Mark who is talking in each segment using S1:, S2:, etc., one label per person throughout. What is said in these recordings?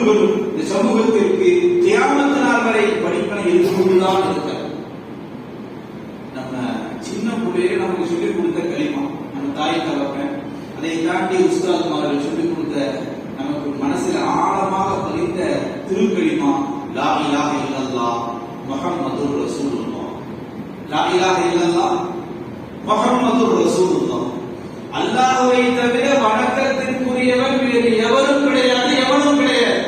S1: ஒவ்வொருவரும் இந்த சமூகத்திற்கு கியாமத் நாள் வரை படிப்பனை எதிர்கொண்டுதான் இருக்கிறார். நம்ம சின்ன பிள்ளையில நமக்கு சொல்லிக் கொடுத்த களிமா, நம்ம தாய் தகப்பன், அதை தாண்டி உஸ்தாத்மார்கள் சொல்லிக் கொடுத்த நமக்கு மனசுல ஆழமாக பதிந்த திருக்களிமா லா இலாஹ இல்லல்லாஹ் முஹம்மதுர் ரசூலுல்லாஹ். லா இலாஹ இல்லல்லாஹ் முஹம்மதுர் ரசூலுல்லாஹ். அல்லாஹ்வை தவிர வணக்கத்திற்குரியவன் வேறு எவரும் கிடையாது, எவனும் கிடையாது.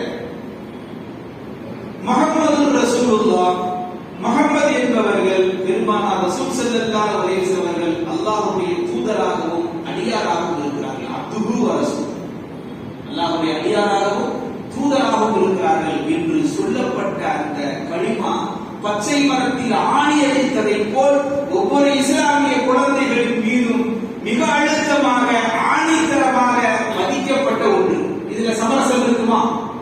S1: முஹம்மதுர் ரசூலுல்லாஹ், முஹம்மது என்பவர்கள் பெருமானார் ரசூல் ஸல்லல்லாஹு அலைஹி வஸல்லம் அவர்கள் அல்லாஹ்வுடைய தூதராகவும் அடியாராகவும் இருக்கிறார்கள். அப்துஹு வ ரசூல், அல்லாஹ்வுடைய அடியாராகவும் தூதராகவும் இருக்கிறார்கள் என்று சொல்லப்பட்ட அந்த கலிமா பச்சை மரத்தில் ஆணி அடித்ததை போல் ஒவ்வொரு இஸ்லாமிய குழந்தைகளின் மீதும் மிக அழுத்தமாக ஆணித்தரமாக மதிக்கப்பட்ட ஒன்று. இதுல சமரசம் இருக்குமா?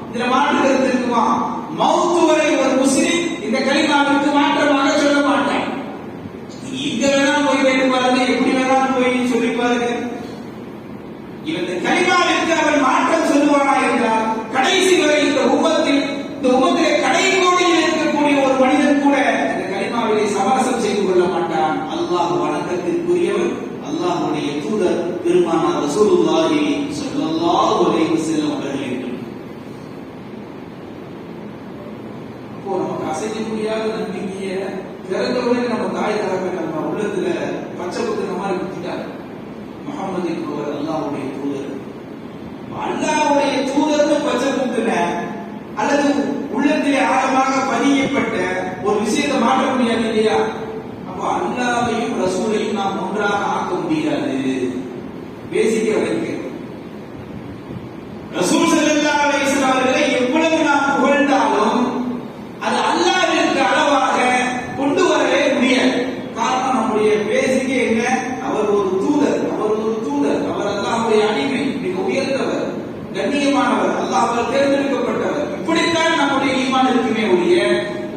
S1: இதுல மாற்று கருத்து இருக்குமா? மௌத்து வரை ஒரு முஸ்லிம் இந்த கலிமாவிற்கு மாற்றமாக சொல்ல மாட்டான். எங்க வேணாலும் போய் வேண்டு பாருங்க, எப்படி வேணாலும் போய் சொல்லி பாருங்க. இந்த கலிமாவிற்கு அவன் மாற்றம் சொல்லுவானா என்றால் கடைசி வரை இந்த உம்மத்திலே கடைகோடியில் இருக்கக்கூடிய ஒரு மனிதன் கூட இந்த கலிமாவிலே சமரசம் செய்து கொள்ள மாட்டான். அல்லாஹ் வணக்கத்திற்குரியவன், அல்லாஹ்வுடைய தூதர் பெருமானார் ரசூலுல்லாஹி ஸல்லல்லாஹு அலைஹி வஸல்லம் அவர்கள் என்று. அப்போ நமக்கு அசைக்க முடியாத நம்பிக்கையை பிறந்தவுடனே நம்ம தாய் தகப்பன் நம்ம உள்ளத்துல பச்சை குத்துற மாதிரி குத்திட்டார். முஹம்மது என்பவர் அல்லாஹ்வுடைய தூதர். அல்லாஹ்வுடைய தூதர்னு பச்சை குத்துன அல்லது உள்ளத்திலே ஆழமாக பதியப்பட்ட ஒரு விஷயத்தை மாற்ற முடியாது இல்லையா? அப்போ அல்லாஹ்வையும் ரசூலையும் நாம் ஒன்றாக ஆக்க முடியாது. பேசிக்க வைக்க ரசூல் ஸல்லல்லாஹு அலைஹி வஸல்லம் அவர்களை எவ்வளவு நாம் புகழ்ந்தாலும் அது அல்லாஹ்விற்கு அளவாக கொண்டு வரவே முடியாது. காரணம் நம்முடைய பேசிக்க என்ன? அவர் ஒரு தூதர், அவர் அல்லாஹ்வுடைய அடிமை, மிக உயர்ந்தவர், கண்ணியமானவர், அல்லாஹ்வால் தேர்ந்தெடுக்கப்பட்டவர். இப்படித்தான் நம்முடைய ஈமான் இருக்குமே ஒழிய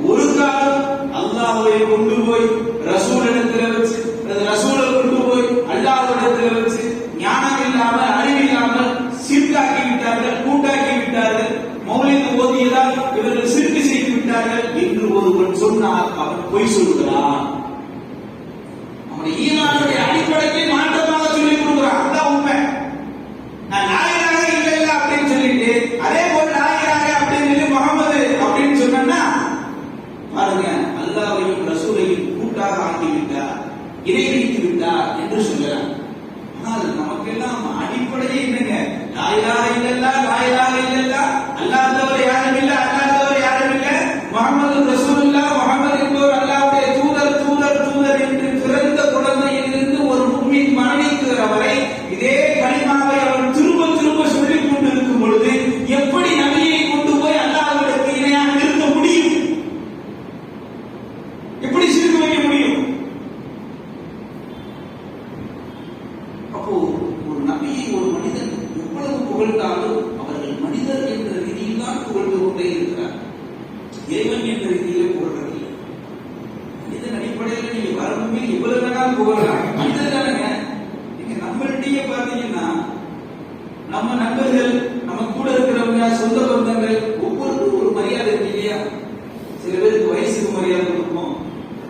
S1: ஒரு காலம் அல்லாஹ்வை கொண்டு போய் ரசூலிடத்தில் வச்சு, ரசூலை கொண்டு போய் அல்லாஹ்விடத்தில் வச்சு ஞானம் இல்லாமல் அறிவில்லாமல் சிற்காக்கி விட்டார்கள், கூட்டாக்கி விட்டார்கள், மௌலித் ஓதியதால் இவர்கள் சிற்கு செய்து விட்டார்கள் என்று ஒருவன் சொன்னால் அவன் பொய் சொல்கிறான். நம்முடைய ஈமானுடைய அடிப்படைக்கு மாற்றமாக சொல்லிக் கொடுக்கிறான். அதான் உண்மை. நான் லா இலாஹ இல்லல்லாஹ் அப்படின்னு சொல்லிட்டு அதே போல் லா இலாஹ அப்படின்னு சொல்லி முஹம்மது அப்படின்னு சொன்னா பாருங்க, அல்லாஹ்வையும் ரசூலையும் கூட்டாக ஆக்கிவிட்டார், இணை வைத்து விட்டார் என்று சொல்கிறார். ஆனால் நமக்கெல்லாம் அடிப்படையே என்னங்க? லா இலாஹ இல்லல்லாஹ், லா இலாஹ இல்லல்லாஹ், அல்லாஹ் தவிர யாரும் இல்லை, அல்லாஹ் தவிர யாரும் இல்லை, முஹம்மது ரசூலுல்லாஹ், முஹம்மது என்பவர் அல்லாஹ்வுடைய தூதர் என்று பிறந்த குழந்தையிலிருந்து ஒரு முஃமின் மரணிக்கிற வரை இதே கலிமாவை அவன் திரும்ப திரும்ப சொல்லிக் கொண்டிருக்கும் பொழுது எப்படி நபியை கொண்டு போய் அல்லாஹ்விற்கு இணையாக நிறுத்த முடியும்? எப்படி சிரிக்க வைக்க முடியும்? அப்போ ஒரு நபியை ஒரு மனிதன் எவ்வளவு புகழ்ந்தாலும் அவர்கள் மனிதர் என்ற ரீதியில் தான் புகழ்ந்து கொண்டே இருக்கிறார். இறைவன் என்ற ரீதியிலே புகழ்றதில்லை. மனிதன் அடிப்படையில் நீங்க வரம்பு எவ்வளவு வேணாலும் புகழலாம், மனிதர் தானங்க. நீங்க நம்மள்கிட்டயே பாத்தீங்கன்னா நம்ம நண்பர்கள், நம்ம கூட இருக்கிறவங்க, சொந்த பந்தங்கள் ஒவ்வொருக்கும் ஒரு மரியாதை இருக்கு இல்லையா? சில பேருக்கு வயசுக்கு மரியாதை இருக்கும்,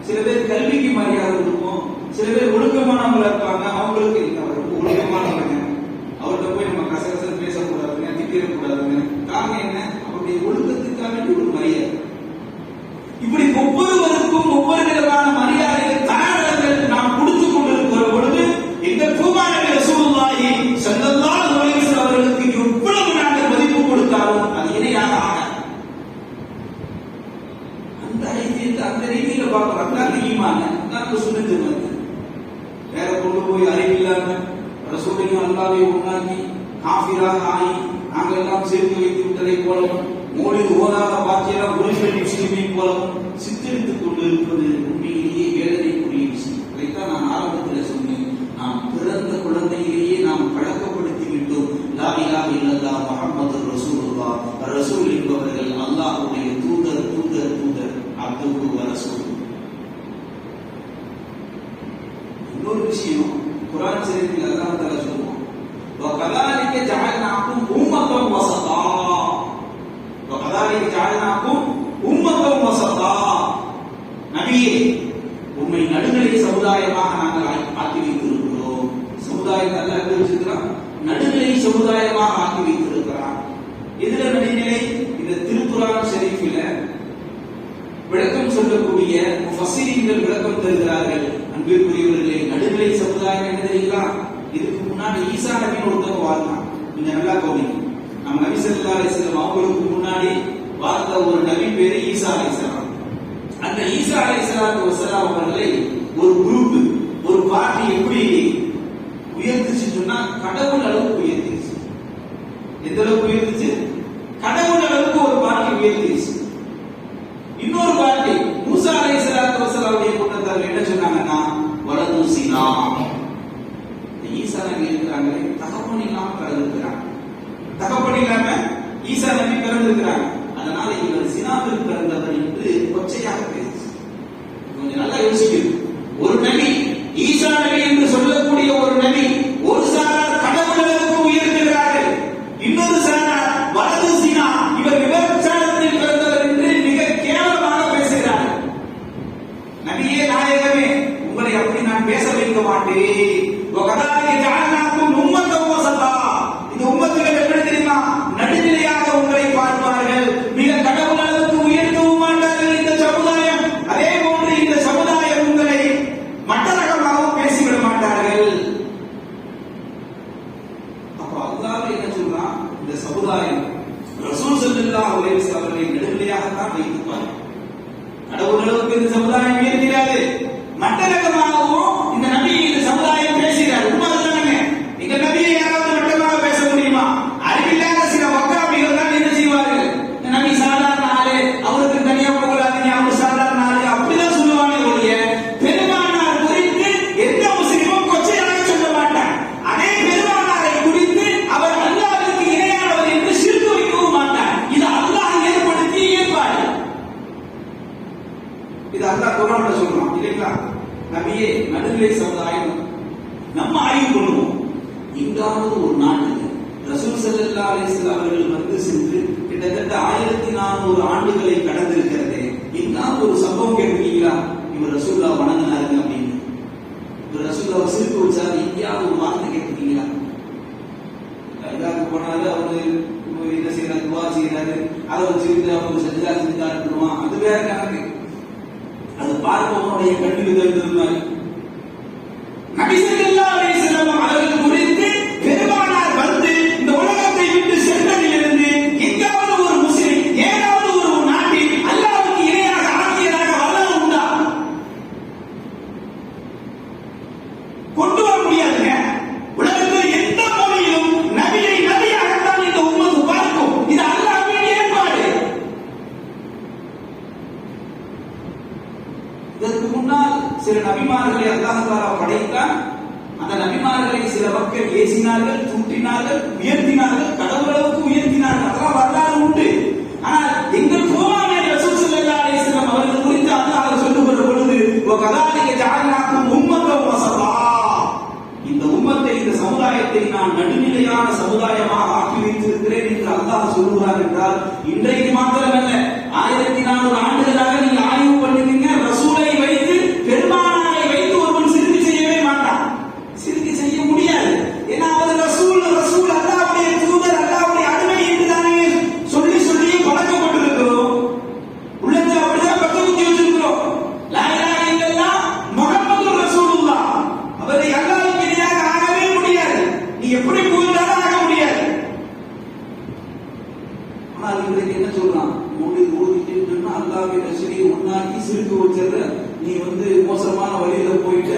S1: சில பேர் கல்விக்கு மரியாதை இருக்கும், சில பேர் ஒழுக்கமானவங்களா இருப்பாங்க. அவங்களுக்கு அவர் ரொம்ப ஒழுக்கமானவங்க, அவர்கிட்ட போய் நம்ம கசகசம் பேசக்கூடாதுங்க, திட்டிடக்கூடாதுங்க. காரணம் என்ன? அவருடைய ஒழுக்கத்துக்காக ஒரு மரியாதை. இப்படி ஒவ்வொருவருக்கும் ஒவ்வொரு விதமான மரியாதைகள் தராதரங்கள் நாம் கொடுத்துக் கொண்டிருக்கிற பொழுது எங்கள் தூமான ரசூலுல்லாஹி ஸல்லல்லாஹு அலைஹி வஸல்லம் அவர்களுக்கு எவ்வளவு நாங்கள் மதிப்பு கொடுத்தாலும் அது இணையாக ஆகாது. அந்த ரீதியில பார்க்கிறோம். அந்த ஈமான் தான் சுன்னத்து வந்து வேற கொண்டு போய் அறிவில்லாம ரசூலையும் அல்லாஹ்வையும் ஒன்றாக்கி காஃபிராக ஆகி நாங்கள் எல்லாம் சேர்த்து வைத்து விட்டதை போலவும் மோலிது ஓதாத பாக்கியெல்லாம் உரிமை முஸ்லிமை போலவும் சித்தரித்துக் கொண்டிருப்பது உண்மையிலேயே வேதனைக்குரிய விஷயம். இதைத்தான் நான் ஆரம்பத்தில் சொன்னேன். நாம் பிறந்த குழந்தையிலேயே நாம் பழக்கப்படுத்தி விட்டோம். லா இலாஹ இல்லல்லாஹ் முஹம்மது ரசூலுல்லாஹ். ரசூல் என்பவர்கள் அல்லாஹ்வுடைய தூதர், அப்துஹு வ ரசூல். இன்னொரு விஷயம் குர்ஆன் ஷரீஃபில் அல்லாஹ் தஆலா சொல்லுவான், வ கதாலிக ஜஅல்னாகும் உம்மத்தன் வஸதா. ஜஅல்னாக்கும் உம்மத்தன் வஸதா. நபியே, உம்மை நடுநிலை சமுதாயமாக நாங்கள் ஆக்கி வைத்திருக்கிறோம். சமுதாயத்தை அல்லாஹ் எப்படி வச்சிருக்கிறான்? நடுநிலை சமுதாயமாக ஆக்கி வைத்திருக்கிறான். இதுல நடுநிலை இந்த திருக்குர்ஆன் ஷரீஃபில விளக்கம் சொல்லக்கூடிய முஃபஸ்ஸிரீன்கள் விளக்கம் தருகிறார்கள். அன்பிற்குரியவர்களே, நடுநிலை சமுதாயம் என்ன தெரியுங்களா? இதுக்கு முன்னாடி ஈசா நபின்னு ஒருத்தவங்க வாழ்ந்தாங்க. கொஞ்சம் நல்லா கவனிங்க. நம்ம நபி ஸல்லல்லாஹு அலைஹி வஸல்லம் அவங்களுக்கு முன்னாடி வாழ்ந்த ஒரு நபி பேரு ஈசா அலைஹிஸ்ஸலாம். அந்த ஈசா அலைஹிஸ்ஸலாத்து வஸலாம் அவர்களை ஒரு குரூப், ஒரு பார்ட்டி எப்படி உயர்த்துச்சு சொன்னா கடவுள் அளவுக்கு உயர்த்திச்சு. எந்த அளவுக்கு உயர்த்திச்சு? கடவுள் அளவுக்கு ஒரு பார்ட்டி உயர்த்திச்சு. இன்னொரு பார்ட்டி மூசா அலைஹிஸ்ஸலாத்து வஸலாமுடைய கூட்டத்தார்கள் என்ன சொன்னாங்கன்னா, வலது சினா. ஈசா நபி இருக்கிறாங்களே, தகப்பன் இல்லாம பிறந்திருக்கிறாங்க. தகப்பன் இல்லாம ஈசா நபி பிறந்திருக்கிறாங்க. அதனால இவர் சினாவில் பிறந்தவர் என்று கொச்சையாக பேசி கொஞ்சம் நல்லா யோசிக்கணும். ஒரு நபி, ஈசா நபி என்று சொல்லக்கூடிய ஒரு நபி, ஒரு சாரார் கடவுள் அளவுக்கு உயர்த்துகிறார்கள், இன்னொரு சாரார் வலது சினா, இவர் விபச்சாரத்தில் பிறந்தவர் என்று மிக கேவலமாக பேசுகிறார்கள். நபியே, நாயகமே, உங்களை அப்படி நான் பேச வைக்க மாட்டேன். இந்த உம்மத்தினர் எப்படி தெரியுமா? நடுநிலையாக உங்களை பார்ப்பார்கள். மிக கடவுள் அளவுக்கு உயர்த்தவும் மாட்டார்கள் இந்த சமுதாயம். அதே போன்று இந்த சமுதாயம் உங்களை மட்டரகமாகவும் பேசிவிட மாட்டார்கள். அப்ப அல்லாஹ் என்ன சொல்றான்? இந்த சமுதாயம் ரசூல் ஸல்லல்லாஹு அலைஹி வஸல்லம் அவர்களை நடுநிலையாகத்தான் வைத்திருப்பார்கள். கடவுள் அளவுக்கு இந்த சமுதாயம் உயர்கிறாரு, மட்டரகமாகவும் இந்த நபி இந்த சமுதாயம் பேசுகிறார். உண்மைதானே? இந்த நபியை யாராவது மட்டமாக பேச முடியுமா? அறிவில்லாத சில வக்காபிகள் தான் என்ன செய்வார்கள்? இந்த நபி சாதாரண ஆளு, அவருக்கு தனியா போகலாதீங்க, அவர் சாதாரண ஆளு, அப்படிதான் சொல்லுவானே ஒழிய பெருமானார் குறித்து எந்த முஸ்லிமும் கொச்சையாக சொல்ல மாட்டார். அதே பெருமானாரை குறித்து அவர் அல்லாஹ்வுக்கு இணையானவர் என்று சிறுக்கு வைக்கவும் மாட்டார். இது அல்லாஹ் ஏற்படுத்திய ஏற்பாடு. இது அல்லாஹ் குர்ஆன்ல சொல்றான் இல்லைங்களா? நபியே, நடுநிலை சமுதாயம் நம்ம ஆய்வு பண்ணுவோம். எங்காவது ஒரு நாட்டுக்கு ரசூல் ஸல்லல்லாஹு அலைஹி வஸல்லம் அவர்கள் வந்து சென்று கிட்டத்தட்ட 1400 ஆண்டுகளை கடந்திருக்கிறது. எங்காவது ஒரு சம்பவம் கேட்டிருக்கீங்களா? இவர் ரசூலுல்லாஹ் வணங்கினாருங்க அப்படின்னு, இவர் ரசூலுல்லாஹ் சிரிப்பு வச்சாரு, எங்கேயாவது ஒரு வார்த்தை கேட்டிருக்கீங்களா? எல்லாருக்கும் போனாரு, அவரு என்ன செய்யறாரு, துவா செய்யறாரு, அதை வச்சுக்கிட்டு அவங்க சஜ்ஜா செஞ்சுதான், அது வேற கணக்கு. அது பார்ப்பவனுடைய கண்ணில் தெரிந்திருந்தாரு. நபி ஸல்லல்லாஹு அலைஹி வஸல்லம் அவர்கள் குறித்து பெருமானார் வந்து இந்த உலகத்தை விட்டு சென்றதிலிருந்து எங்காவது ஒரு முஸ்லிம் ஏதாவது ஒரு நாட்டில் அல்லாஹ்வுக்கு இணையாக ஆக்கியதாக வரலாறு உண்டா? கொண்டு வர முடியாதுங்க. உலகத்தில் எந்த மொழியிலும் நபியை நபியாகத்தான் இந்த உம்மத்து பார்க்கும். இது அல்லாஹ்வின் ஏற்பாடு. இதற்கு முன்னால் சில நபிமார்களை அல்லாஹ் தஆலா படைத்தான். அந்த நபிமார்களை சில மக்கள் ஏசினார்கள், தூற்றினார்கள், உயர்த்தினார்கள், கடவுள் அளவுக்கு உயர்த்தினார்கள். அதெல்லாம் வரலாறு உண்டு. ஆனால் எங்கள் கோமானிய ரசூல் ஸல்லல்லாஹு அலைஹி வஸல்லம் அவர்கள் குறித்து அல்லாஹ் சொல்லுகிற பொழுது வகதாலிக ஜஅல்னாக்கும் உம்மத்தன் வஸதா, இந்த உம்மத்தை, இந்த சமுதாயத்தை நான் நடுநிலையான சமுதாயமாக ஆக்கி வைத்திருக்கிறேன் என்று அல்லாஹ் சொல்லுகிறார் என்றால், இன்றைக்கு மாத்திரமல்ல, 1400 ஆண்டுகளாக நீங்க ஆய்வு பண்ணுவீங்க. ரசூலை வைத்து, பெருமானாரை வைத்து ஒருவன் சிறுக்கு செய்யவே மாட்டான். சிறுக்கு செய்ய முடியாது. ஏன்னா அவர் ரசூல், ரசூல் அல்லாஹ்வுடைய தூதர், அல்லாஹ்வுடைய அடிமை என்று தானே சொல்லி சொல்லி பழக்கப்பட்டிருக்கிறோம். உள்ளத்தில் அப்படிதான் பக்கத்து வச்சிருக்கிறோம். லா இலாஹ இல்லல்லாஹ் முஹம்மதுர் ரசூலுல்லாஹ், அவரை அல்லாஹ்வுக்கு இணையாக ஆகவே முடியாது. நீ எப்படி புகழ்ந்தாலும் ஆக முடியாது. ஆனால் இன்றைக்கு என்ன சொல்றான்? அல்லாஹ்வின் ரசூலை உன்னாக்கி சிறுக்கு வச்சிருந்த, நீ மோசமான வழியில போயிட்ட,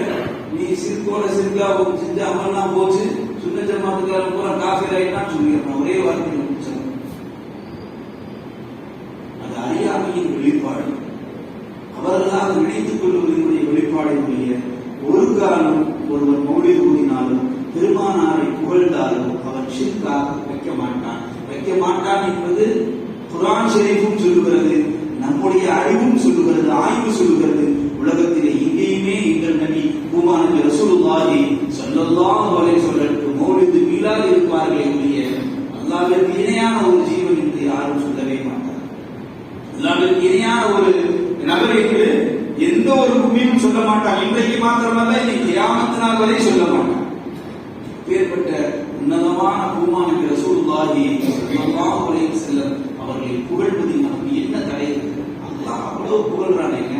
S1: நீ சிறுக்கோட சிறுக்கா செஞ்சு அமல்லாம் போச்சு, சுன்ன ஜமாத்துக்காரன் பூரா காஃபிர் ஆயிட்டான்னு சொல்லிடுறான். ஒரே வார்த்தையில் முடிச்சாங்க. அது அறியாமையின் வெளிப்பாடு. அவர்களாக நினைத்துக் கொள்வதனுடைய வெளிப்பாடு. ஒரு காலம் ஒருவர் மௌலித் ஓதினாலும் பெருமானாரை புகழ்ந்தாலும் அவன் ஷிர்காக வைக்க மாட்டான் என்பது குர்ஆன் ஷரீஃபும் சொல்லுகிறது, நம்முடைய அறிவும் சொல்லுகிறது, ஆய்வு சொல்லுகிறது. உலகத்திலே எங்கேயுமே எங்கள் நபி பூமானபி ரசூலுல்லாஹி ஸல்லல்லாஹு அலைஹி வஸல்லம் மௌலித் மீலாது இருப்பார்களே ஒழிய அல்லாஹ்விற்கு இணையான ஒரு ஜீவன் என்று யாரும் சொல்லவே மாட்டார். ஒரு நபர் என்று எந்த ஒரு உண்மையும் சொல்ல மாட்டான். இன்றைக்கு மாத்திரமல்ல, இன்னைக்கு கியாமத் நாள் வரை சொல்ல மாட்டான். பேர்பட்ட உன்னதமான பூமான் ரசூலுல்லாஹி ஸல்லல்லாஹு அலைஹி வஸல்லம் அவர்களை புகழ்வதில் நமக்கு என்ன தடை இருக்கு? அல்லாஹ் அவ்வளவு புகழ்றானேங்க.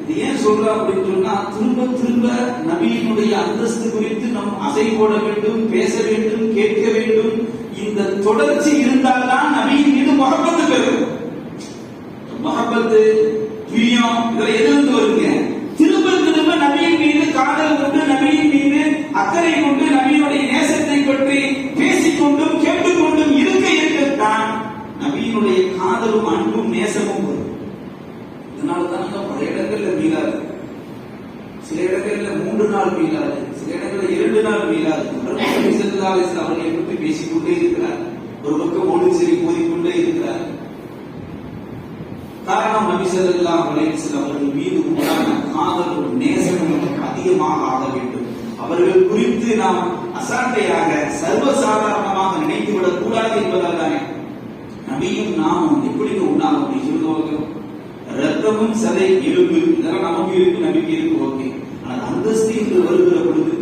S1: இது ஏன் சொல்ற அப்படின்னு சொன்னா, திரும்ப திரும்ப நபியினுடைய அந்தஸ்து குறித்து நம் அசை போட வேண்டும், பேச வேண்டும், கேட்க வேண்டும். இந்த தொடர்ச்சி இருந்தால்தான் நபியின் மீது மஹப்பத்து பெறும். மஹப்பத்து, பிரியம் இதெல்லாம் எதிர்த்து வருங்க. திரும்ப திரும்ப நபியின் மீது காதல் கொண்டு, நபியின் மீது அக்கறை கொண்டு, நபியினுடைய நேசத்தை பற்றி பேசிக்கொண்டும் கேட்டுக்கொண்டும் இருக்க இருக்கத்தான் நபியினுடைய காதலும் அன்பும் நேசமும் வரும். இதனால்தான் பல இடங்கள்ல மீளாது, சில இடங்கள்ல 3 நாள் மீளாது, சில இடங்கள்ல 2 நாள் மீளாது. அவர்களை பற்றி பேசிக்கொண்டே இருக்கிறார், ஒரு பக்கம் ஒளிச்செறி கூறிக்கொண்டே இருக்கிறார். காரணம், நபி ஸல்லல்லாஹு அலைஹி வஸல்லம் அவர்கள் மீது உண்டான காதலும் நேசமும் அதிகமாக ஆக வேண்டும். அவர்கள் குறித்து நாம் அசாட்டையாக சர்வசாதாரணமாக நினைத்துவிடக் கூடாது என்பதால் தானே நபியும் நாமும் எப்படி உண்டாக அப்படி சொல்லுவாங்க. ரத்தமும் சதை எலும்பு இதெல்லாம் நமக்கு இருக்கு, நம்பிக்கை இருக்கு, ஓகே. ஆனால் அந்தஸ்து என்று வருகிற பொழுது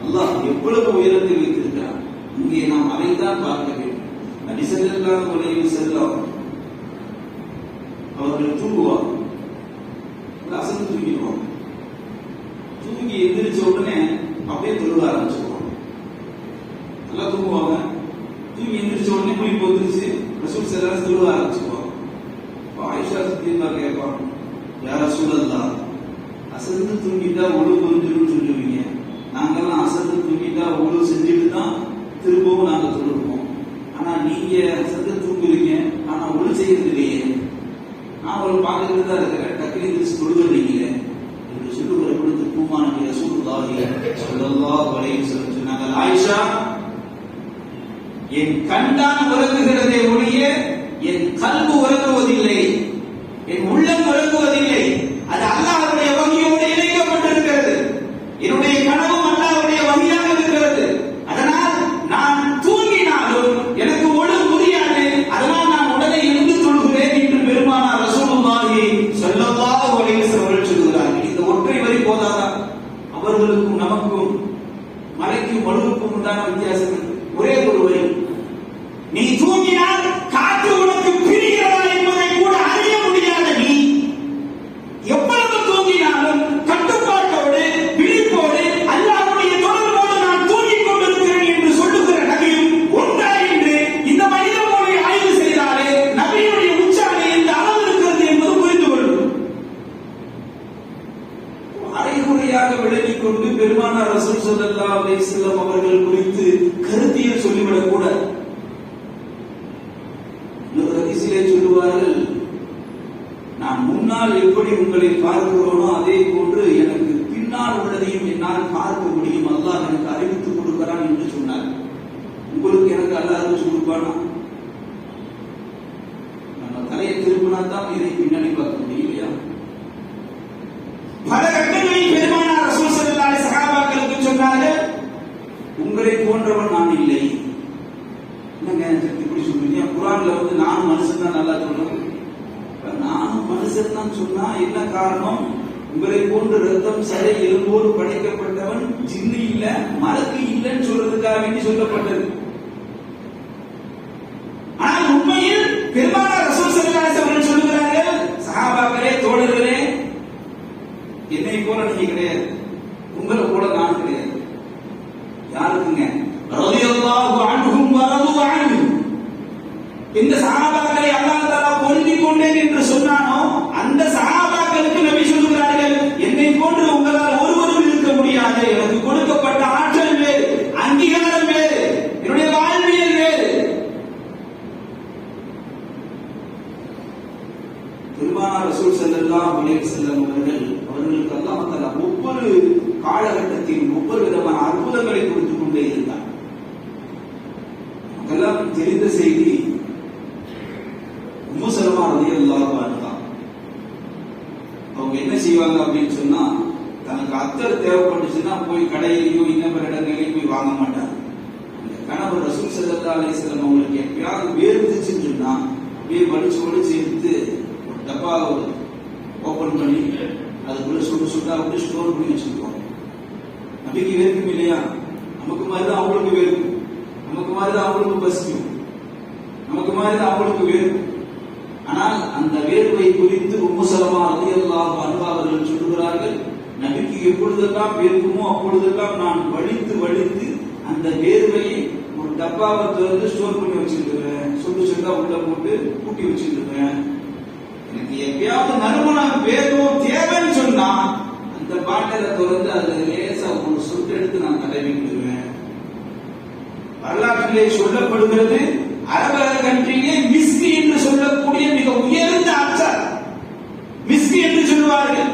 S1: அல்லாஹ் எவ்வளவு உயரத்தில் வைத்திருக்கிறார். இங்கே நாம் அதைத்தான் பார்க்க வேண்டும். நபி ஸல்லல்லாஹு அலைஹி வஸல்லம் அவர்கள் தூங்குவாங்க, அசந்து தூங்கிடுவாங்க. தூங்கி எந்திரிச்ச உடனே அப்படியே தொழுக ஆரம்பிச்சிருவாங்க. நல்லா தூங்குவாங்க, தூங்கி எந்திரிச்ச உடனே முழிப்பு வந்துருச்சு, ரசூல் ஸல்லல்லாஹு அலைஹி வஸல்லம் தொழுக ஆரம்பிச்சிருவாங்க. ஆயிஷா சித்திகா கேட்பாங்க, யா ரசூலல்லாஹ், அசந்து தூங்கிட்டா ஒழு புரிஞ்சிடும் சொல்லுவீங்க, நாங்கெல்லாம் அசந்து தூங்கிட்டா ஒழு செஞ்சுட்டு தான் திரும்பவும் நாங்க தொழுவோம். ஆனா நீங்க அசந்து தூங்குறீங்க, ஆனா ஒழு செய்யறது இல்லையே, நான் ஒரு பார்த்துட்டு தான் இருக்கிறேன், டக்குனு தொழுகிறீங்களே என்று சொல்லுகிற பொழுது பூமான ரசூலுல்லாஹி ஸல்லல்லாஹு அலைஹி வஸல்லம் சொன்னாங்க, ஆயிஷா, என் கண்தான் உறங்குகிறதே ஒழிய என் கல்பு உறங்குவதில்லை, என் உள்ளம் உறங்குவதில்லை. அது அல்லாஹ்வுடைய வஹியோடு இணைக்கப்பட்டிருக்கிறது. என்னுடைய கனவும் அல்லாஹ்வுடைய வஹியாக இருக்கிறது. அதனால் நான் தூங்கினாலும் எனக்கு ஒழு புரியாது, அதனால் நான் உடனே எழுந்து தொழுகிறேன் என்று பெருமானார் ரசூலுல்லாஹி ஸல்லல்லாஹு அலைஹி வஸல்லம் சொல்கிறார்கள். இந்த ஒற்றை வரி போதாதா? அவர்களுக்கும் நமக்கும் மலைக்கும் மழுவுக்கும் உண்டான வித்தியாசம் ஒரே ஒரு வரி. நீ தூங்கினால் காற்று உனக்கு பிரிகிறதா என்பதை கூட அறிய முடியாத நீ எவ்வளவு தூங்கினாலும் கட்டுப்பாட்டோடு விழிப்போடு அல்லாஹ்வுடைய தொடர்போடு நான் தூங்கிக் கொண்டிருக்கிறேன் என்று சொல்லுகிற நபியும் ஒன்றா என்று இந்த மனித மூளை ஆய்வு செய்தாலே நபியுடைய உச்சாலை எந்த அளவு இருக்கிறது என்பது புரிந்து கொள்ளும். அரைகுறையாக விளங்கிக் கொண்டு பெருமானார் ரசூல் ஸல்லல்லாஹு அலைஹி வஸல்லம் அவர்கள் குறித்து கருத்தியல் சொல்லிவிடக் கூடாது. சொல்லுவார்கள், நான் முன்னால் எப்படி உங்களை பார்க்கிறோனோ அதே போன்று எனக்கு பின்னால் உள்ளதையும் என்னால் பார்க்க முடியும், அல்லாஹ் எனக்கு அறிவித்துக் கொடுக்கிறான் என்று சொன்னார். உங்களுக்கு எனக்கு அல்லாஹ் அறிவிச்சு கொடுப்பானா? நம்ம தலையை திரும்பினா தான் இதை பின்னணி பார்க்க முடியும் இல்லையா? பல கட்டங்களில் பெருமானார் ரசூல் ஸல்லல்லாஹு அலைஹி வஸல்லம் சஹாபாக்களுக்கு சொன்னார்கள், உங்களை போன்றவன் நான் இல்லை. என்னங்க இப்படி சொல்றீங்க? குர்ஆன்ல நானும் மனுஷன் தான் நல்லா சொல்றேன். நானும் மனுஷன் தான் சொன்னா என்ன காரணம்? உங்களை போன்று ரத்தம் சதை எலும்போடு படைக்கப்பட்டவன் ஜின்னு இல்ல, மலக்கு இல்லைன்னு சொல்றதுக்காக வேண்டி சொல்லப்பட்டது. ஆனால் உண்மையில் பெருமானார் ரசூல் ஸல்லல்லாஹு அலைஹி வஸல்லம் சொல்லுகிறார்கள், சஹாபாக்களே, தோழர்களே, என்னை போல நீங்க கிடையாது, உங்களை போல நான் கிடையாது. யாருக்குங்க? ரலியல்லாஹு அன்ஹும் வ ரது அன்ஹு. இந்த சஹாபாக்களை அல்லாஹ் தஆலா பொருந்திக் கொண்டேன் என்று சொன்னானோ அந்த சஹாபாக்களுக்கு நபி சொல்லுகிறார்கள், என்னை போன்று உங்களால் ஒருவரும் இருக்க முடியாது. எனக்கு கொடுக்கப்பட்ட ஆற்றல் வேறு, அங்கீகாரம் வேறு, என்னுடைய வாழ்வியல் வேறு. பெருமானார் ரசூல் ஸல்லல்லாஹு அலைஹி வஸல்லம் அவர்களுக்கு அல்லாஹ் தஆலா ஒவ்வொரு காலகட்டத்திலும் ஒவ்வொரு விதமான அற்புதங்களை கொடுத்துக் கொண்டே இருந்தார். நமக்கெல்லாம் தெரிந்த செய்தி, உம்மு சலமா ரலியல்லாஹு அன்ஹா அவங்க என்ன செய்வாங்க அப்படின்னு சொன்னா, தனக்கு அத்தர் தேவைப்பட்டுச்சுன்னா போய் கடையிலையோ இன்னொரு இடங்களையும் போய் வாங்க மாட்டாங்க. அந்த கணவர் ரசூல் ஸல்லல்லாஹு அலைஹி வஸல்லம் அவங்களுக்கு எப்பயாவது வேர்த்துச்சுன்னு சொன்னா அப்படியே வலிச்சு வலிச்சு எடுத்து டப்பாவை ஓபன் பண்ணி அதுக்குள்ள சுட்டா விட்டு ஸ்டோர் பண்ணி வச்சிருக்கோம். நபிக்கு வேர்க்கும் இல்லையா? நமக்கு மாதிரிதான் அவங்களுக்கு வேர்க்கும், நமக்கு மாதிரிதான் அவங்களுக்கு பசிக்கும், நமக்கு மாதிரிதான் அவங்களுக்கு வேர்க்கும். ஆனால் அந்த வேர்வை குறித்து உம்மு சலமா ரலியல்லாஹு அன்ஹா அவர்கள் சொல்லுகிறார்கள், நபிக்கு எப்பொழுதெல்லாம் வேர்க்குமோ அப்பொழுதெல்லாம் நான் வலித்து வலித்து அந்த வேர்வையை ஒரு டப்பாவை திறந்து ஸ்டோர் பண்ணி வச்சிருக்கிறேன், சுட்டா உள்ள போட்டு பூட்டி வச்சிருக்கிறேன். எனக்கு எப்பயாவது நறுமணம் வேர்வும் தேவைன்னு சொன்னா அந்த பாட்டில திறந்து அதுல லேசா ஒரு சொட்டு எடுத்து நான் தடவிக்கிடுவேன். வரலாற்றிலே சொல்லப்படுகிறது, அரபக கண்ட்ரியிலே மிஸ்கி என்று சொல்லக்கூடிய மிக உயர்ந்த அத்தர், மிஸ்கி என்று சொல்வார்கள்.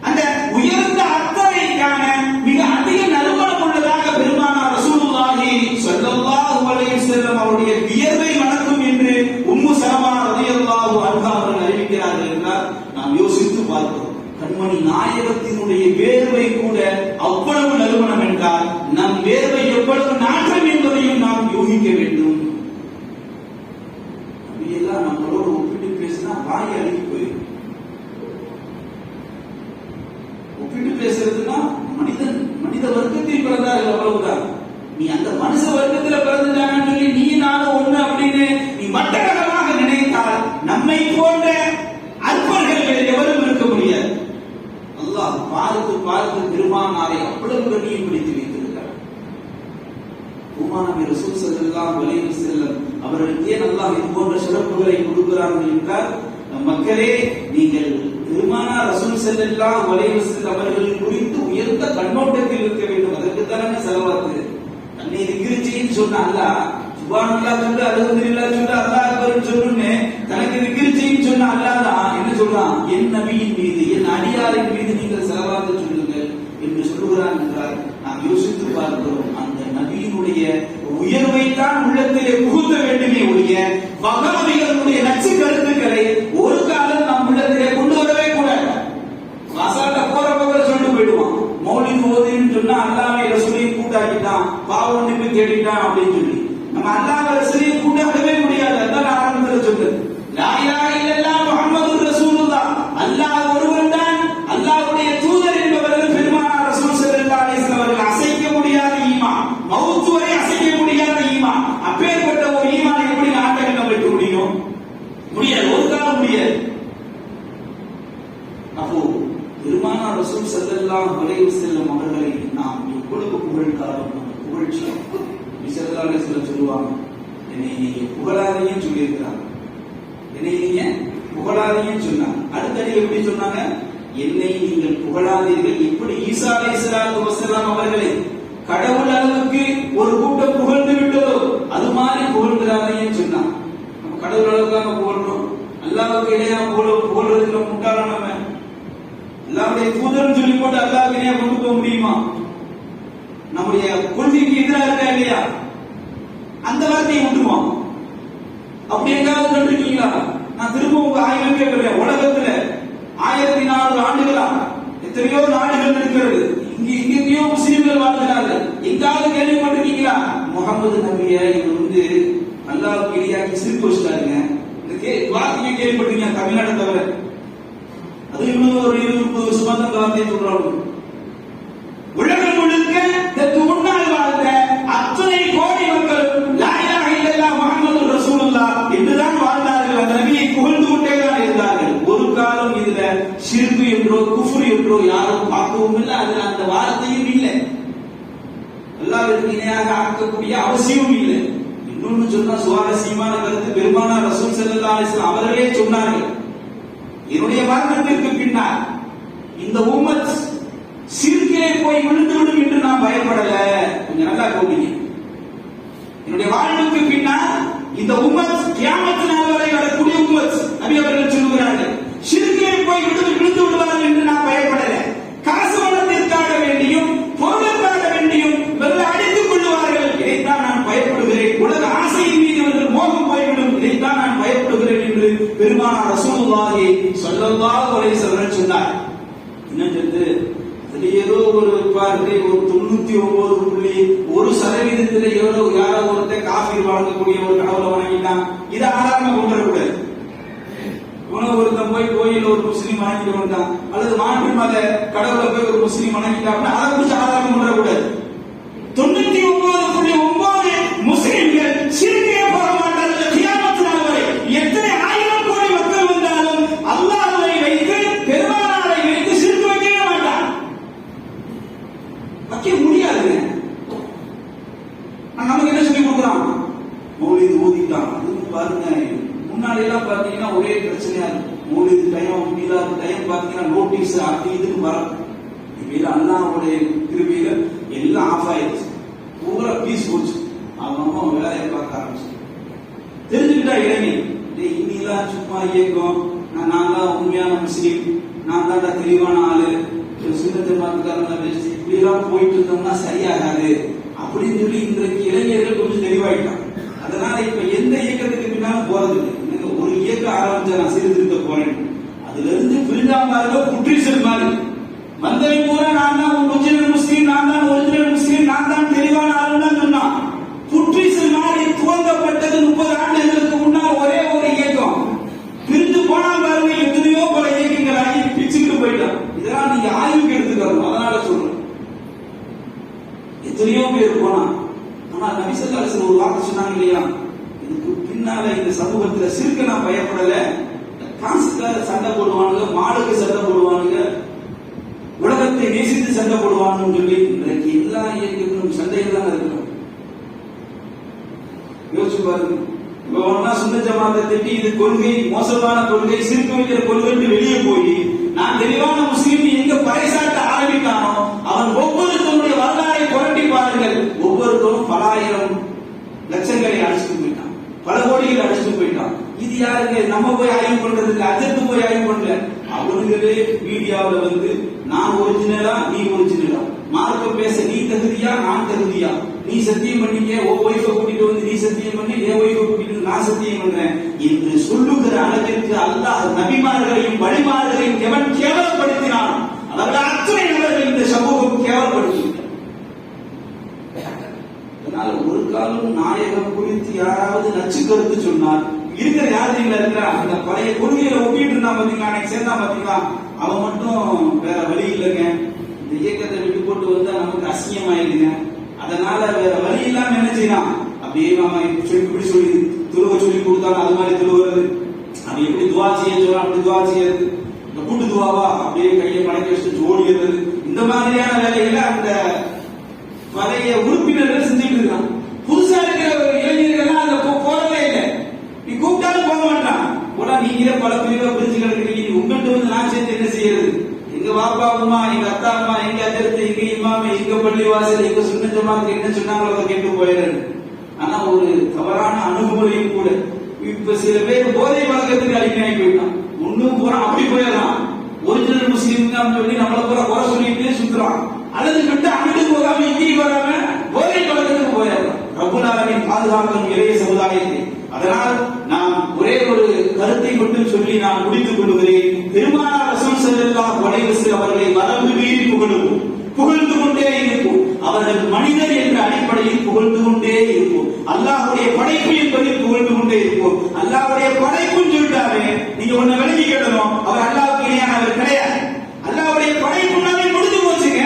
S1: அந்த உயர்ந்த அத்தரைக்கான மிக அதிக நறுமணம் உள்ளதாக பெருமானார் ரசூலுல்லாஹி ஸல்லல்லாஹு அலைஹி வஸல்லம் அவருடைய வியர்வை மணக்கும் என்று உம்மு சலமா ரலியல்லாஹு அன்ஹா அவர்கள் அறிவிக்கிறார்கள் என்றால் நாம் யோசித்து பார்க்கிறோம். கண்மணி நாயகத்தினுடைய வேர்வை கூட அவ்வளவு நறுமணம் என்றால் நம் வேர்வை எவ்வளவு நாற்றம் என்பதையும் நாம் யோகிக்க வேண்டும். அப்படியெல்லாம் நம்மளோடு ஒப்பிட்டு பேசினா வாய் அழுகி போயிடும். ஒப்பிட்டு பேசுறதுன்னா மனித வர்க்கத்தில் பிறந்தார்கள் அவ்வளவுதான். நீ அந்த மனுஷ வர்க்கத்தில் பிறந்தாங்கன்னு சொல்லி நீ நானும் ஒண்ணு அப்படின்னு நீ வட்டகமாக நினைத்தால் நம்மை போன்ற அற்பர்கள் எவரும் இருக்க முடியாது. அல்லாஹ் பார்த்து பார்த்து பெருமானாரை அவ்வளவு கண்ணியம் பிடித்து வைத்திருக்கிறார். பெருமானார் ரசூல் ஸல்லல்லாஹு அலைஹி வஸல்லம் அவர்களுக்கு ஏன் அல்லாஹ் இது போன்ற சிறப்புகளை கொடுக்கிறார்கள் என்றால், மக்களே நீங்கள் பெருமானார் ரசூல் ஸல்லல்லாஹு அலைஹி வஸல்லம் அவர்கள் குறித்து உயர்ந்த கண்ணோட்டத்தில் இருக்க வேண்டும். அதற்கு தானே செலவாத்து. தன்னை திக்ர் செய்யின்னு சொன்ன அல்லாஹ் சுப்ஹானல்லாஹ் சொல்லு, அல்ஹம்துலில்லாஹ் சொல்லு, அல்லாஹ் அக்பர் சொல்லுன்னு தனக்கு திக்ர் செய்யின்னு சொன்ன அல்லாஹ் தான் என்ன சொல்றான்? என் நபியின் மீது, என் அடியாரின் மீது நீங்கள் செலவாத்து சொல்லுங்கள் என்று சொல்லுகிறான் என்றால் நாம் யோசித்து பார்க்கிறோம். அந்த நபியினுடைய உயர்வை தான் உள்ளத்திலே புகுத்த வேண்டுமே ஒழிய வகமதிகளுடைய நச்சு கருத்துக்களை ஒரு காலம் நம் உள்ளத்திலே கொண்டு வரவே கூடாது. மசாலா போற பக்கம் சொல்லிட்டு போயிடுவான். மௌலித் ஓதுன்னு சொன்னா அல்லாஹ்வை ரசூலையும் கூட்டாக்கிட்டான், பாவனுக்கு தேடிட்டான் அப்படின்னு சொல்லி நம்ம அல்லாஹ் ரசூலையும் கூட்டாக்கவே முடியாது. அதான் ஆரம்பத்தில் சொல்றது லா இலாஹ இல்லல்லாஹ் முஹம்மதுர் ரசூலுல்லாஹ், அல்லாஹ் ஒருவன் தான், அல்லாஹ்வுடைய தூதர் என்பவர்கள் பெருமானார் ரசூல் ஸல்லல்லாஹு அலைஹி வஸல்லம் அவர்கள் அசைக்க முடியாத ஈமான், மவுத் வரை அசைக்க முடியாத ஈமான். அப்பேற்பட்ட ஒரு ஈமானை எப்படி நாட்டகம் வைக்க முடியும்? முடியாது, ஒரு காலம் முடியாது. அப்போ பெருமானார் ரசூல் ஸல்லல்லாஹு அலைஹி வஸல்லம் அவர்களை நாம் எவ்வளவு புகழ்ந்தாலும் புகழ்ச்சி ஸல்லல்லாஹு அலைஹி வஸல்லம் சொல்லுவாங்க, என்னை நீங்க புகழாதீங்கன்னு சொல்லியிருக்கிறாங்க, என்னை நீங்க புகழாதீங்கன்னு சொன்னாங்க. அடுத்தடி எப்படி சொன்னாங்க? என்னை நீங்கள் புகழாதீர்கள். எப்படி ஈசா அலைஹிஸ்ஸலாத்து வஸ்ஸலாம் அவர்களை கடவுள் அளவுக்கு ஒரு கூட்டம் புகழ்ந்து விட்டதோ அது மாதிரி புகழ்கிறாதீங்கன்னு சொன்னாங்க. நம்ம கடவுள் அளவுக்கு நம்ம புகழ்றோம், அல்லாஹ்வுக்கு இணையா புகழ்றதுல முட்டாள நம்ம அல்லாஹ்வுடைய தூதர்னு சொல்லி போட்டு அல்லாஹ்வுக்கு இணையா கொண்டு போக முடியுமா? நம்முடைய கொள்கைக்கு எதிராக இருக்கா இல்லையா? அந்த வார்த்தையை விட்டுருவோம். அப்படி எங்காவது கண்டிருக்கீங்களா? நான் திரும்ப உங்க ஆய்வு கேட்கிறேன். உலகத்துல 1400 ஆண்டுகளா எத்தனையோ நாடுகள் இருக்கிறது, இங்கேயோ முஸ்லிம்கள் வாழ்கிறார்கள். எங்காவது கேள்விப்பட்டிருக்கீங்களா? முகமது நபியை இவர் அல்லாஹ்வுக்கு இணையாக்கி சிரிப்பு வச்சுட்டாருங்க. இந்த வார்த்தையை கேள்விப்பட்டீங்க தமிழ்நாடு தவிர? அது இன்னும் ஒரு 20-30 வருஷமா தான் வார்த்தையை சொல்றாங்க. உலகம் முழுக்க இதற்கு முன்னால் வாழ்ந்த அத்தனை கோடி மக்களும் லா இலாஹ இல்லல்லாஹ் முஹம்மதுர் ரசூலுல்லாஹ் என்றுதான் வாழ்ந்தார்கள். அந்த நபியை புகழ்ந்து கொண்டே தான் இருந்தார்கள். ஒரு காலம் இதுல ஷிர்க் என்றோ குஃப்ர் என்றோ யாரும் பார்க்கவும் இல்லை, அதுல அந்த வார்த்தையும் இல்லை, அல்லாஹ்வுக்கு இணையாக ஆக்கக்கூடிய அவசியமும் இல்லை. இன்னொன்னு சொன்னா சுவாரஸ்யமான கருத்து, பெருமானார் ரசூல் ஸல்லல்லாஹு அலைஹி வஸல்லம் அவர்களே சொன்னார்கள், என்னுடைய மரணத்திற்கு பின்னால் இந்த உம்மத் ஷிர்கிலே போய் விழுந்து விடும் என்று நான் பயப்படல. கொஞ்சம் நல்லா கவனிங்க. என்னுடைய வாழ்வுக்கு பின்னால் இந்த உம்மத் கியாமத் நாள் வரை வரக்கூடிய உம்மத் நபி அவர்கள் சொல்லுகிறார்கள், ஷிர்கிலே போய் விழுந்து விடுவார்கள் என்று நான் பயப்படல. காசு வளத்திற்காக வேண்டியும் பொருளுக்காக வேண்டியும் வெள்ள அடித்துக் கொள்ளுவார்கள், இதைத்தான் நான் பயப்படுகிறேன். உலக ஆசையின் மீது இவர்கள் மோகம் போய்விடும், இதைத்தான் நான் பயப்படுகிறேன் என்று பெருமானார் ரசூலுல்லாஹி ஸல்லல்லாஹு அலைஹி வஸல்லம் சொன்னார். இன்னொன்று ஏதோ ஒரு பார்வை ஒரு 99.1% யாரோ ஒருத்தர் காஃபி வழங்கக்கூடிய ஒரு கடவுளை வணங்கிட்டான், இதை ஆதாரமா கொண்டு வரக்கூடாது. உனக்கு ஒருத்தன் போய் கோயில ஒரு முஸ்லீம் வணங்கிட்டு வந்தான், அல்லது மாற்று மத கடவுளை போய் ஒரு முஸ்லீம் வணங்கிட்டாங்கன்னா அதை குறிச்சு ஆதாரம் பண்ணக்கூடாது. 99.9 முஸ்லிம்கள் சிறுக்கே போக மாட்டார்கள் கியாமத் நாள் வரை. எத்தனை ஆயிரம் கோடி மக்கள் வந்தாலும் அல்லாஹ்வை வைத்து பெருமானாரை வைத்து சிறுக்கு வைக்கவே மாட்டான், வைக்க முடியாதுங்க. நமக்கு என்ன சொல்லி கொடுக்குறான்? மௌலிது ஓதிக்கலாம். அதுவும் பாருங்க, முன்னாடி எல்லாம் பாத்தீங்கன்னா ஒரே பிரச்சனையா இருக்கும். மௌலிது டைம் மீலாது டைம் பாத்தீங்கன்னா நோட்டீஸ் அது இதுக்கு வரும். இப்ப அல்லாஹ்வுடைய கிருபையில எல்லாம் ஆஃப் ஆயிடுச்சு, பூரா பீஸ் போச்சு. அவங்க வேலையை பார்க்க ஆரம்பிச்சு தெரிஞ்சுக்கிட்டா இளைஞர் இன்னிலாம் சும்மா இயக்கம், நான் தான் உண்மையான முஸ்லீம், நான் தான் தெளிவான ஆளு, சுன்னத் ஜமாத்துக்காரங்க வச்சு இப்படி எல்லாம் போயிட்டு இருந்தோம்னா சரியாகாது அப்படின்னு சொல்லி இன்றைக்கு இளைஞர்கள் கொஞ்சம் தெளிவாயிட்டான். அதனால இப்ப எந்த இயக்கத்துக்கு பின்னாலும் போறது இல்லை. ஒரு இயக்கம் ஆரம்பிச்சா நான் சீர்திருத்த போறேன், அதுல இருந்து பிரிஞ்சாம்பாருங்க புற்றீசல் மாதிரி வந்தவை பூரா நான் தான் ஒரிஜினல் முஸ்லீம், நான் தான் ஒரிஜினல் முஸ்லீம், நான் தான் தெளிவான ஆளுன்னு சொன்னான். புற்றீசல் மாதிரி துவங்கப்பட்டது 30 ஆண்டுகளுக்கு முன்னால் ஒரே ஒரு இயக்கம். பிரிந்து போனா பாருங்க எத்தனையோ பல இயக்கங்களாகி பிச்சுக்கிட்டு போயிட்டான். இதெல்லாம் நீங்க ஆய்வுக்கு எடுத்துக்கணும். அதனால சொல்றேன், எத்தனையோ பேர் போனா. ஆனா நபி ஸல்லல்லாஹு அலைஹி வஸல்லம் ஒரு வார்த்தை சொன்னாங்க இல்லையா, இதுக்கு பின்னால இந்த சமூகத்துல சிறுக்க நான் பயப்படல, காசுக்காக சண்டை போடுவானுங்க, மாடுக்கு சண்டை போடுவானுங்க, உலகத்தை நேசித்து சண்டை போடுவான்னு சொல்லி இன்றைக்கு எல்லா இயக்கங்களும் சண்டையில் தான் இருக்கிறோம். யோசிச்சு பாருங்க, இவனா சுன்னத் ஜமாத்தை திட்டி இது கொள்கை, மோசமான கொள்கை, சிறுக்கு வைக்கிற கொள்கை வெளியே போய் நான் தெளிவான முஸ்லீம் எங்க பறைசாட்ட ஆரம்பித்தானோ அவன் ஒவ்வொருத்தருடைய வரலாறை புரட்டி பாருங்கள், ஒவ்வொருத்தரும் பல ஆயிரம் லட்சங்களை அடிச்சுட்டு போயிட்டான், பல கோடிகளை அடிச்சுட்டு போயிட்டான். இது யாருக்கு? நம்ம போய் ஆய்வு பண்றதுக்கு, அஜத்து போய் ஆய்வு பண்ணல. அவனுங்களே மீடியாவில வந்து நான் ஒரிஜினலா நீ ஒரிஜினலா, மார்க்க பேச நீ தகுதியா நான் தகுதியா, நீ சத்தியம் பண்ணீங்க ஓ ஒய்ஃபை கூட்டிட்டு வந்து நீ சத்தியம் பண்ணி என் ஒய்ஃபை கூட்டிட்டு நான் சத்தியம் பண்றேன் என்று சொல்லுகிற அளவிற்கு அல்லாஹ் நபிமார்களையும் வழிமார்களையும் எவன் கேவலப்படுத்தினான் அவர்கள் அத்தனை நபர்கள் இந்த சமூகம் கேவலப்படுத்தி. அதனால ஒரு காலம் நாயகம் குறித்து யாராவது நச்சு கருத்து சொன்னார் இருக்கிற யாருங்களா இருக்கிறா அந்த பழைய கொள்கையில ஒப்பிட்டு இருந்தா பாத்தீங்களா, அன்னைக்கு சேர்ந்தா பாத்தீங்களா, அவன் மட்டும் வேற வழி இல்லைங்க, இந்த இயக்கத்தை விட்டு போட்டு வந்தா நமக்கு அசிங்கமாயிருங்க, அதனால வேற வழி இல்லாம என்ன செய்யலாம், அப்படியே நாம இப்படி சொல்லி துருவ சொல்லி கொடுத்தாலும் அது மாதிரி துருவது, அது எப்படி துவா செய்ய சொல்ல அப்படி துவா செய்யறது, இந்த கூட்டு துவாவா அப்படியே கையை மடக்கி வச்சுட்டு ஓடியது, இந்த மாதிரியான வேலைகளை அந்த பழைய உறுப்பினர்கள் செஞ்சுட்டு இருக்கான். புதுசா இருக்கிற இளைஞர்கள் அந்த போறதே இல்லை, நீ கூப்பிட்டாலும் போக மாட்டான். போனா நீங்களே பல பிரிவா பிரிச்சு கிடக்கிறீங்க, உங்கள்கிட்ட வந்து நான் சேர்த்து என்ன செய்யறது, எங்க பாப்பா அம்மா, எங்க அத்தா அம்மா, எங்க அதிர்த்து, எங்க இமாம, எங்க பள்ளி வாசல், எங்க சுன்னத் ஜமாத்துக்கு என்ன சொன்னாங்களோ அதை கேட்டு போயிடுறது. ஆனா ஒரு தவறான அணுகுமுறையும் கூட. இப்ப சில பேர் போதை பழக்கத்துக்கு அடிமையாகி போயிட்டான், ஒண்ணும் போறான் அப்படி போயிடலாம், ஒரிஜினல் முஸ்லீம் சொல்லி நம்மள பூரா குறை சொல்லிட்டு சுத்துறான், அல்லது விட்டு அங்கிட்டு போகாம இங்கேயும் வராம போதை பழக்கத்துக்கு போயிடலாம். ரப்புல் ஆலமீன் பாதுகாக்கும் இளைய சமுதாயத்தை. அதனால் நாம் ஒரே ஒரு கருத்தை மட்டும் சொல்லி நான் முடித்துக் கொள்கிறேன். பெருமானார் ரசூல் ஸல்லல்லாஹு அலைஹி வஸல்லம் அவர்களை வரம்பு மீறி புகழுவோம், புகழ்ந்து கொண்டே இருப்போம். அவர்கள் மனிதர் என்ற அடிப்படையில் புகழ்ந்து கொண்டே இருப்போம். அல்லாஹ்வுடைய படைப்பு என்பதில் புகழ்ந்து கொண்டே இருப்போம். அல்லாஹ்வுடைய படைப்புன்னு சொல்லிட்டாரு, நீங்க ஒண்ணு விளங்கிக்கிடணும், அவர் அல்லாஹ்வுக்கு இணையானவர் கிடையாது. அல்லாஹ்வுடைய படைப்புனாலே முடிஞ்சு போச்சுங்க.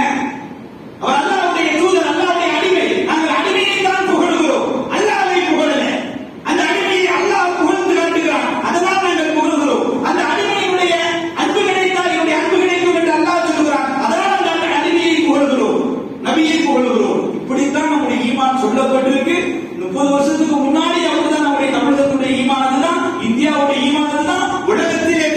S1: அவர் அல்லாஹ்வுடைய தூதர், அல்லாஹ்வுடைய அடிமை. நாங்கள் அடிமையை தான் புகழுகிறோம், அல்லாஹ்வை புகழல. அந்த அடிமையை அல்லாஹ் புகழ்ந்து காட்டுகிறான், அதனால் நாங்கள் புகழுகிறோம். அந்த அடிமையுடைய அன்பு கிடைத்தால் என்னுடைய அன்பு கிடைக்கும் என்று அல்லாஹ் சொல்லுகிறான், அதனால் நாங்கள் அடிமையை புகழுகிறோம், நபியை புகழுகிறோம். இப்படித்தான் நம்முடைய ஈமான் சொல்லப்பட்டிருக்கு. 30 வருஷத்துக்கு முன்னாடி அப்படிதான் நம்முடைய தமிழகத்துடைய ஈமான் அதுதான், இந்தியாவுடைய ஈமான் அதுதான், உலகத்திலே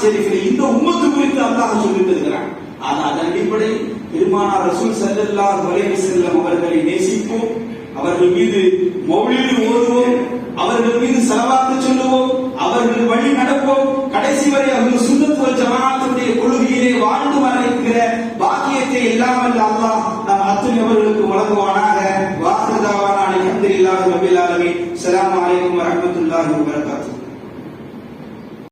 S1: ஷெரீஃபில் இந்த உம்மத்து குறித்து அல்லாஹ் சொல்லி தருகிறான். அதன் அடிப்படையில் பெருமானார் ரசூல் ஸல்லல்லாஹு அலைஹி வஸல்லம் அவர்களை நேசிப்போம், அவர்கள் மீது மௌலிது ஓதுவோம், அவர்கள் மீது ஸலவாத்து சொல்லுவோம், அவர்கள் வழி நடப்போம், கடைசி வரை அவர்கள் சுன்னத் வல் ஜமாஅத்துடைய கொள்கையிலே வாழ்ந்து மரணிக்கிற பாக்கியத்தை எல்லாம் வல்ல அல்லாஹ் நம் அத்தனை அவர்களுக்கு வழங்குவானாக. வாஹிரு தாவானா அல்ஹம்துலில்லாஹி ரப்பில் ஆலமீன். ஸலாமு அலைக்கும் வரஹ்மத்துல்லாஹி வபரகாத்துஹு.